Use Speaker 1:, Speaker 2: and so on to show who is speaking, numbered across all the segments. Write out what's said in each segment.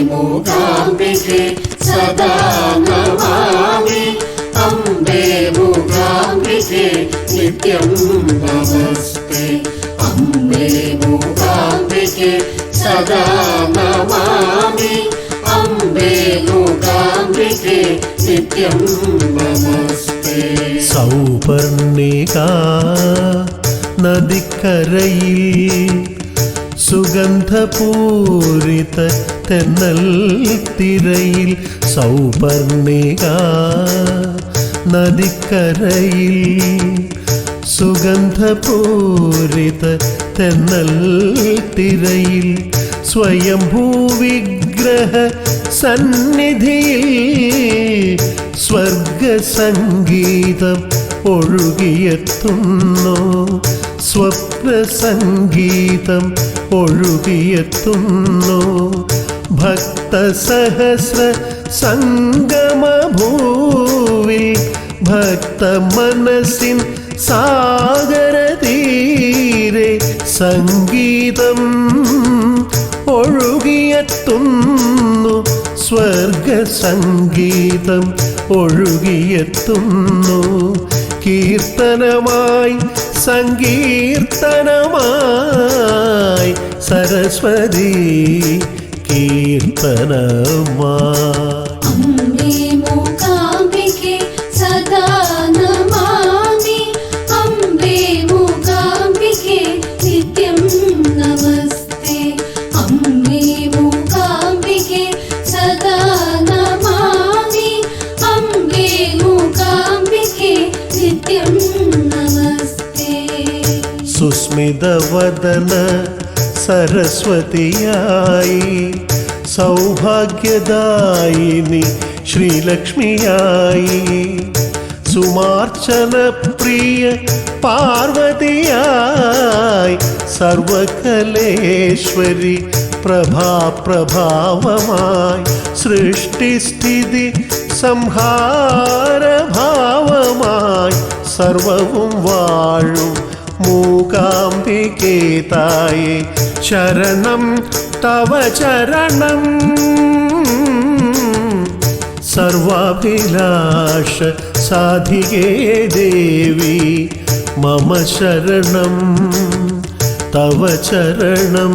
Speaker 1: മൂകാംബികെ സദാ നമാമി അംബേ മൂകാംബികെ നിത്യം നമസ്തേ അംബേ മൂകാംബികെ സദാ നമാമി അംബേ മൂകാംബികെ നിത്യം നമസ്തേ.
Speaker 2: സൗപർണികാ നദിക്കരയിൽ സുഗന്ധപൂരിത തെന്നൽ തിരയിൽ സൗപർണികാ നദിക്കരയിൽ സുഗന്ധപൂരിത തെന്നൽ തിരയിൽ സ്വയംഭൂവിഗ്രഹ സന്നിധിയിൽ സ്വർഗസംഗീതം ഒഴുകിയെത്തുന്നു സ്വപ്നസംഗീതം ഒഴുകിയെത്തുന്നു ഭക്തസഹസ്ര സംഗമഭൂവിൽ ഭക്തമനസ്സിൻ സാഗരതീരെ സംഗീതം ഒഴുകിയെത്തുന്നു സ്വർഗസംഗീതം ഒഴുകിയെത്തുന്നു കീർത്തനമായി സങ്കീർത്തനമായി സരസ്വതി കീർത്തനമായി.
Speaker 1: അംബേ മൂകാംബികെ സദാ നമാമി അംബേ മൂകാംബികെ നിത്യം നമസ്തേ അംബേ മൂകാംബികെ സദാ നമാമി അംബേ മൂകാംബികെ നിത്യം നമസ്തേ.
Speaker 2: സുസ്മിതവദന സരസ്വതിയായി സൗഭാഗ്യദായിനി ശ്രീലക്ഷ്മിയായി സുമാർച്ചന പ്രിയ പാർവതിയായി സർവകലേശ്വരി പ്രഭാപ്രഭാവമായി സൃഷ്ടിസ്ഥിതി സംഹാരഭാവമായി സർവവും വാഴും മൂകാംബികേ തായേ ശരണം തവ ചരണം സർവാഭിലാഷ സാധികേ ദേവി മമ ശരണം തവ ചരണം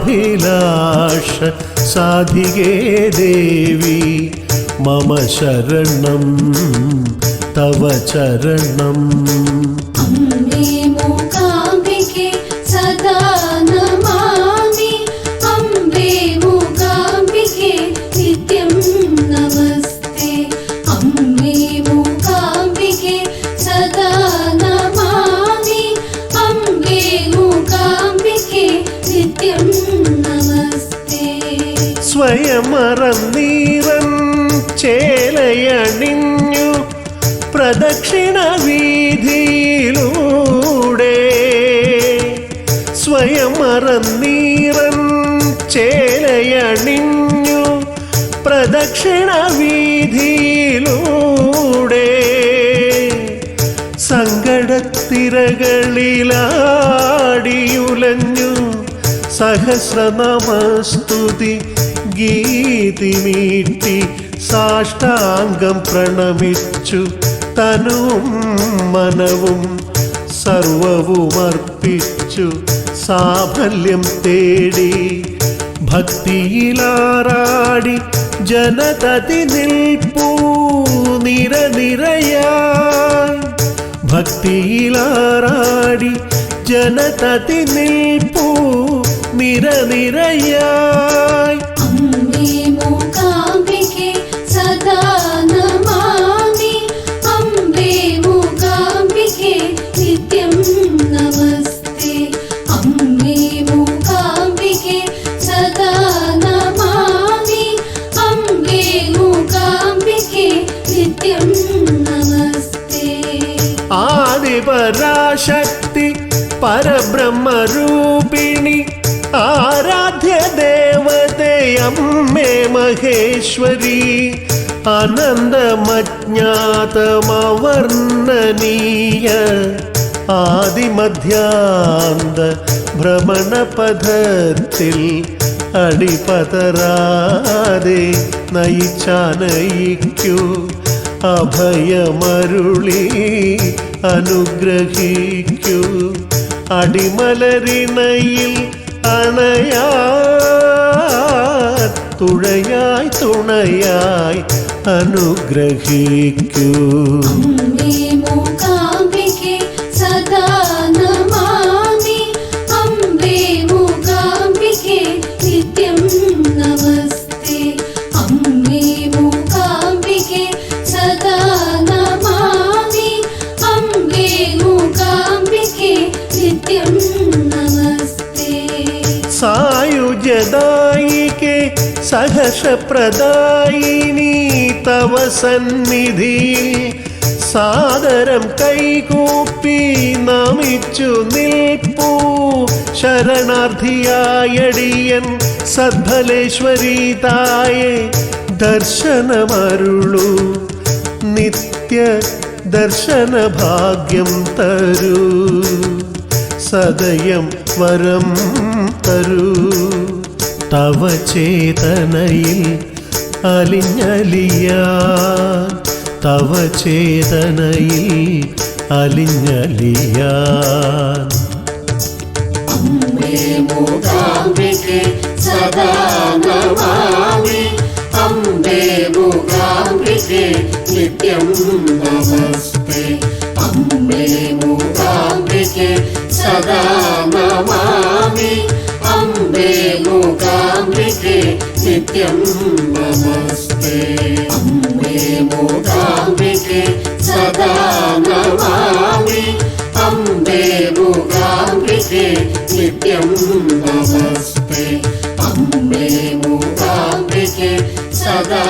Speaker 2: സർവാഭിലാഷ സാധികേ ദേവി മമ ശരണം തവ ചരണം.
Speaker 1: അംബേ മൂകാംബികെ സദാ നമാമി അംബേ മൂകാംബികെ നിത്യം നമസ്തേ അംബേ മൂകാംബികെ സദാ നമാമി അംബേ മൂകാംബികെ നിത്യം നമസ്തേ.
Speaker 2: സ്വയമറന്നീറൻ ചേലയണിഞ്ഞു പ്രദക്ഷിണ വീതിയിലൂടെ സ്വയമറന്നീറൻ ചേലയണിഞ്ഞു പ്രദക്ഷിണ വീതിയിലൂടെ സങ്കടത്തിരകളിലാടിയുലഞ്ഞു സഹസ്രനമസ്തുതി ഗീതിമീട്ടി സാഷ്ടാംഗം പ്രണമിച്ചു തനുവും മനവും സർവവും അർപ്പിച്ചു സാഫല്യം തേടി ഭക്തിയിലാറാടി ജനതതി നിൽപ്പൂ നിരനിരയായി ഭക്തിയിലാറാടി ജനതതി നിൽപ്പൂ നിരനിരയായി.
Speaker 1: അംബേ മൂകാംബികെ സദാ നമാമി അംബേ മൂകാംബികെ നിത്യം നമസ്തേ അംബേ മൂകാംബികെ സദാ നമാമി അംബേ മൂകാംബികെ നിത്യം നമസ്തേ.
Speaker 2: ആദിപരാശക്തി പരബ്രഹ്മരൂപിണി ആരാധ്യ ദേവതേ അമ്മേ മഹേശ്വരി അനന്തമജ്ഞാതമവർണ്ണനീയ ആദിമധ്യാന്ത ഭ്രമണപഥത്തിൽ അടിപതറാതെ നയിച്ചാനയിക്കൂ അഭയമരുളി അനുഗ്രഹിക്കൂ അടിമലരിണയിൽ അണയാ തുഴയായി തുണയായി അനുഗ്രഹിക്കൂ
Speaker 1: അമ്മേ മൂകാംബികേ സദാ നമാമി അംബേ മൂകാംബികേ നിത്യം നമസ്തേ അമ്മേ മൂകാംബികേ സദാ നമാമി അംബേ മൂകാംബികേ നിത്യം നമസ്തേ
Speaker 2: സായുജദായികേ സഹർഷപ്രദായിനി തവ സന്നിധിയിൽ സാദരം കൈകൂപ്പി നമിച്ചു നിൽപ്പൂ ശരണാർത്ഥിയായടിയൻ സദ്ഫലേശ്വരി തായേ ദർശനമരുളൂ നിത്യ ദർശനഭാഗ്യം തരൂ സദയം വരം തരൂ തവ ചേതനയിൽ അലിഞ്ഞലിയാൻ തവ ചേതനയിൽ അലിഞ്ഞലിയാൻ
Speaker 1: അമ്മേ മൂകാംബികേ സദാ നമാമി അംബേ മൂകാംബികേ നിത്യം നമസ്തേ അമ്മേ മൂകാംബികേ സദാ നമാമി അംബേ മൂകാംബികേ നിത്യം നമസ്തേ അമ്മേ മൂകാംബികേ സദാ നമാമി അംബേ മൂകാംബികേ നിത്യം നമസ്തേ അമ്മേ മൂകാംബികേ സദാ